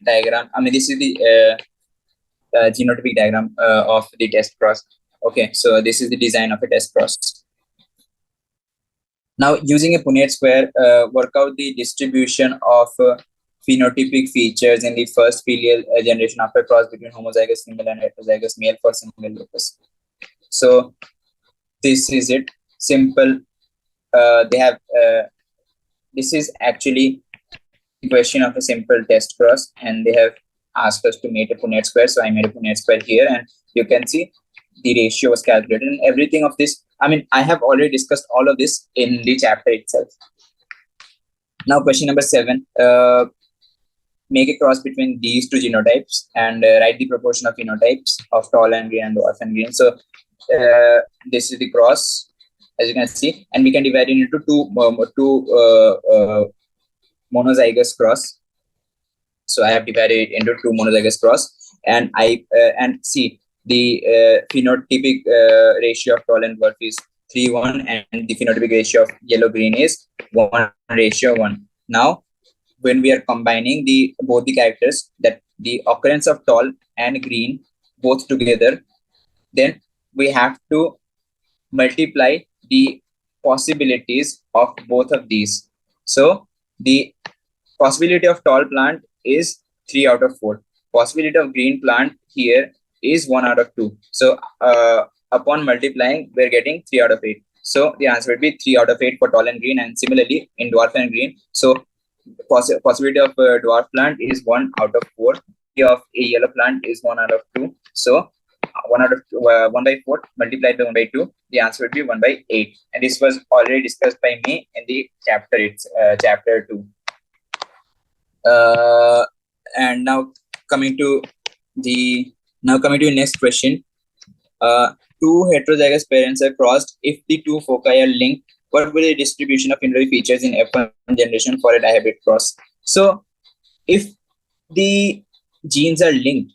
diagram. I mean, this is the genotypic diagram of the test process. Okay, so this is the design of a test process. Now, using a Punnett square, work out the distribution of phenotypic features in the first filial generation after cross between homozygous female and heterozygous male for single locus. So this is it. Simple. They have. This is actually the question of a simple test cross, and they have asked us to make a Punnett square. So I made a Punnett square here, and you can see the ratio was calculated and everything of this. I mean, I have already discussed all of this in the chapter itself. Now, question number 7. Make a cross between these two genotypes and write the proportion of phenotypes of tall and green and dwarf and green. So this is the cross, as you can see, and we can divide it into two monozygous cross. So I have divided it into two monozygous cross, and and see the phenotypic ratio of tall and dwarf is 3:1, and the phenotypic ratio of yellow green is 1:1. Now, when we are combining both the characters, that the occurrence of tall and green both together, then we have to multiply the possibilities of both of these. So the possibility of tall plant is 3 out of 4. Possibility of green plant here is 1 out of 2. So upon multiplying, we're getting 3 out of 8. So the answer would be 3 out of 8 for tall and green, and similarly in dwarf and green. So possibility of dwarf plant is 1 out of 4. Of a yellow plant is 1 out of 2. So 1 out of 1/4 multiplied by 1/2, the answer would be 1/8. And this was already discussed by me in the chapter. It's chapter 2. And now coming to the next question. Two heterozygous parents are crossed. If the two foci are linked, what will the distribution of phenotypic features in F1 generation for a dihybrid cross? So if the genes are linked,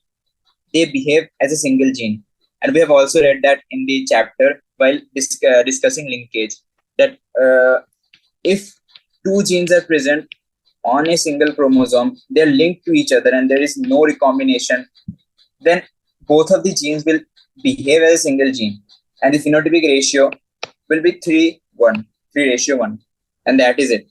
they behave as a single gene. And we have also read that in the chapter while discussing linkage, that if two genes are present on a single chromosome, they're linked to each other and there is no recombination, then both of the genes will behave as a single gene, and the phenotypic ratio will be 3:1, and that is it.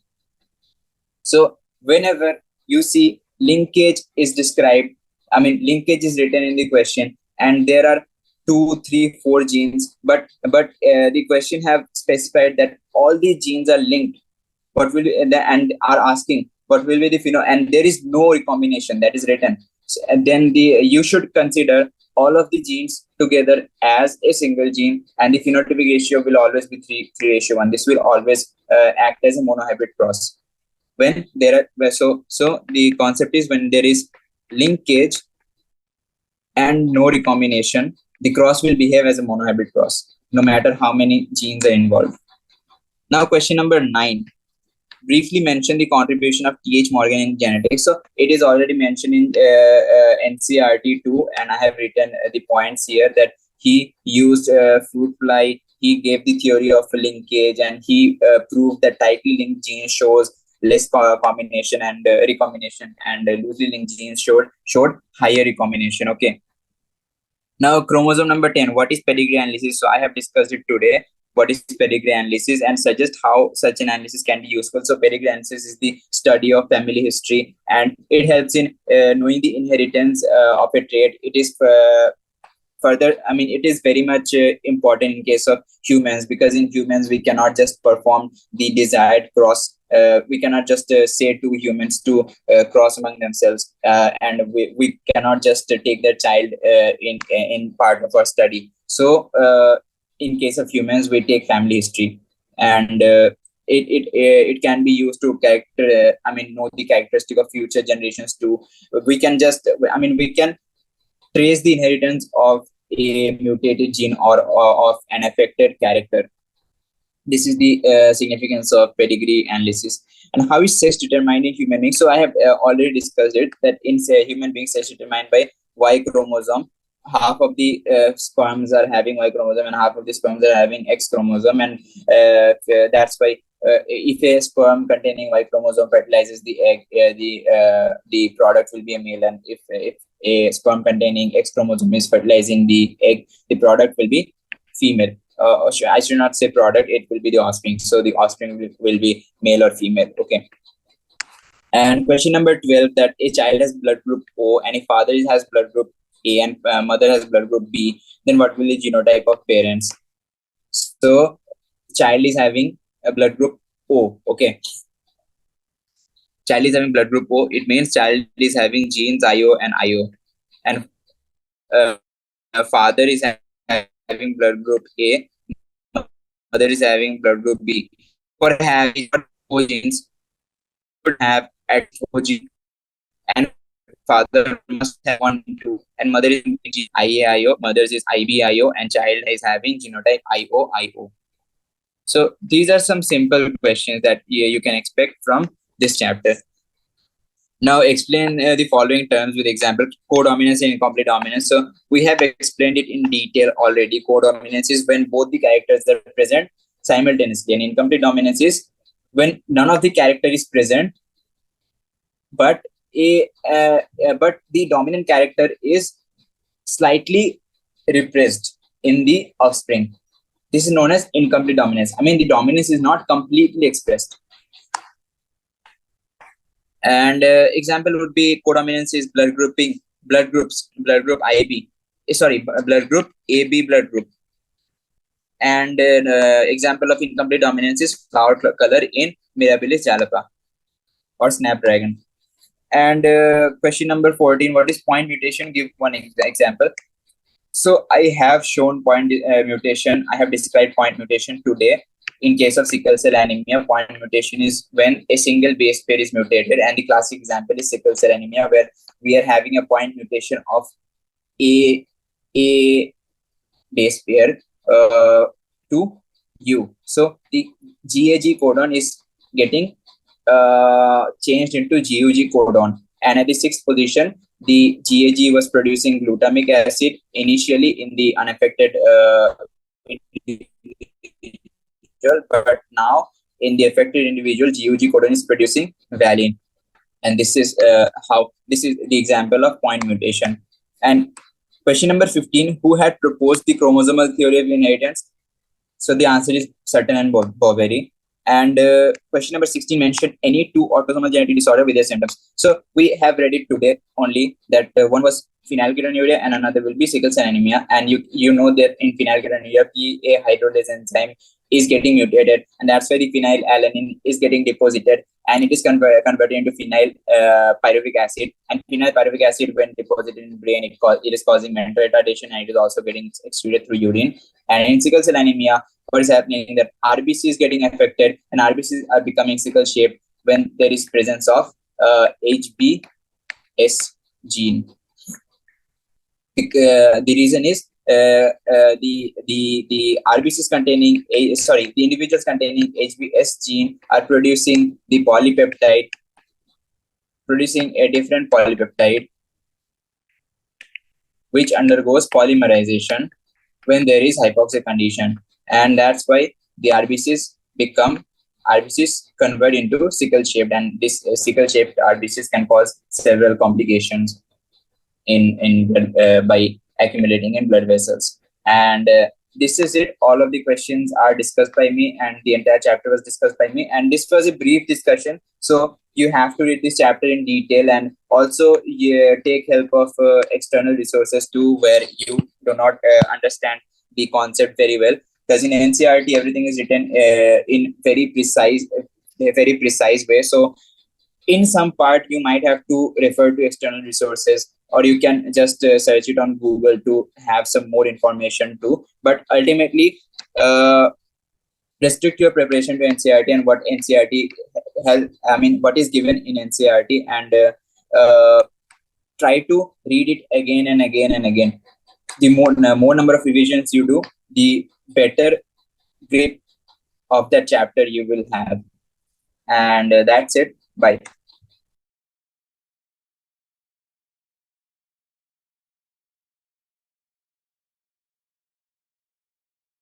So whenever you see linkage is described, I mean linkage is written in the question, and there are 2, 3, 4 genes, but the question have specified that all the genes are linked. What will and are asking what will be the and there is no recombination that is written. So, and then you should consider all of the genes together as a single gene, and the phenotypic ratio will always be 3:1. This will always act as a monohybrid cross. When there are so the concept is when there is linkage and no recombination, the cross will behave as a monohybrid cross, no matter how many genes are involved. Now, question number 9. Briefly mention the contribution of T.H. Morgan in genetics. So it is already mentioned in NCERT 2, and I have written the points here that he used fruit fly. He gave the theory of linkage, and he proved that tightly linked genes shows less combination and recombination, and loosely linked genes showed higher recombination. Okay. Now, chromosome number 10. What is pedigree analysis? So I have discussed it today. What is pedigree analysis, and suggest how such an analysis can be useful. So pedigree analysis is the study of family history, and it helps in knowing the inheritance of a trait. It is further, I mean, it is very much important in case of humans, because in humans we cannot just perform the desired cross. We cannot just say to humans to cross among themselves, and we cannot just take their child in part of our study. So in case of humans, we take family history, and it can be used to know the characteristic of future generations too. We can just, we can trace the inheritance of a mutated gene or of an affected character. This is the significance of pedigree analysis. And how is sex determined in human beings? So I have already discussed it, that in human beings, sex determined by Y chromosome. Half of the sperms are having Y chromosome and half of the sperms are having X chromosome, and that's why if a sperm containing Y chromosome fertilizes the egg, the product will be a male, and if a sperm containing X chromosome is fertilizing the egg, the product will be female. I should not say product; it will be the offspring. So the offspring will be male or female. Okay. And question number 12, that a child has blood group O and a father has blood group A and mother has blood group B, then what will the genotype of parents? So child is having a blood group O. Okay. Child is having blood group O. It means child is having genes IO and IO. And father is having blood group A. Mother is having blood group B. For having O genes, would have at O gene, and father must have 1 and 2, and mother is IAIO, mother's is IBIO, and child is having genotype IOIO. So these are some simple questions that you can expect from this chapter. Now explain the following terms with example: codominance and incomplete dominance. So we have explained it in detail already. Codominance is when both the characters are present simultaneously, and incomplete dominance is when none of the character is present, but the dominant character is slightly repressed in the offspring. This is known as incomplete dominance. I mean, the dominance is not completely expressed. And example would be codominance is blood group IB. Blood group AB blood group. And example of incomplete dominance is flower color in Mirabilis jalapa or snapdragon. And question number 14, what is point mutation? Give one example. So I have shown point mutation. I have described point mutation today. In case of sickle cell anemia, point mutation is when a single base pair is mutated, and the classic example is sickle cell anemia, where we are having a point mutation of a base pair to U. So the GAG codon is getting changed into GUG codon, and at the 6th position, the GAG was producing glutamic acid initially in the unaffected individual, but now in the affected individual, GUG codon is producing valine, and this is the example of point mutation. And question number 15, who had proposed the chromosomal theory of inheritance? So the answer is Sutton and Boveri. And question number 16 mentioned any 2 autosomal genetic disorder with their symptoms. So we have read it today only, that one was phenylketonuria and another will be sickle cell anemia. And you know that in phenylketonuria, PA hydrolase enzyme is getting mutated, and that's why the phenylalanine is getting deposited, and it is converted into phenyl pyruvic acid. And phenyl pyruvic acid, when deposited in the brain, it is causing mental retardation, and it is also getting excreted through urine. And in sickle cell anemia, what is happening that RBC is getting affected, and RBCs are becoming sickle shaped when there is presence of HBS gene. The reason is the RBCs containing the individuals containing HBS gene are producing the polypeptide, producing a different polypeptide which undergoes polymerization when there is hypoxic condition, and that's why the RBCs convert into sickle shaped, and this sickle shaped RBCs can cause several complications by accumulating in blood vessels. And this is it. All of the questions are discussed by me, and the entire chapter was discussed by me, and this was a brief discussion, so you have to read this chapter in detail, and also take help of external resources too, where you do not understand the concept very well, because in NCERT everything is written in very precise way. So in some part you might have to refer to external resources, or you can just search it on Google to have some more information too. But ultimately, restrict your preparation to NCERT and what NCERT what is given in NCERT, and try to read it again and again and again. The more number of revisions you do, the better grip of that chapter you will have. And that's it. Bye.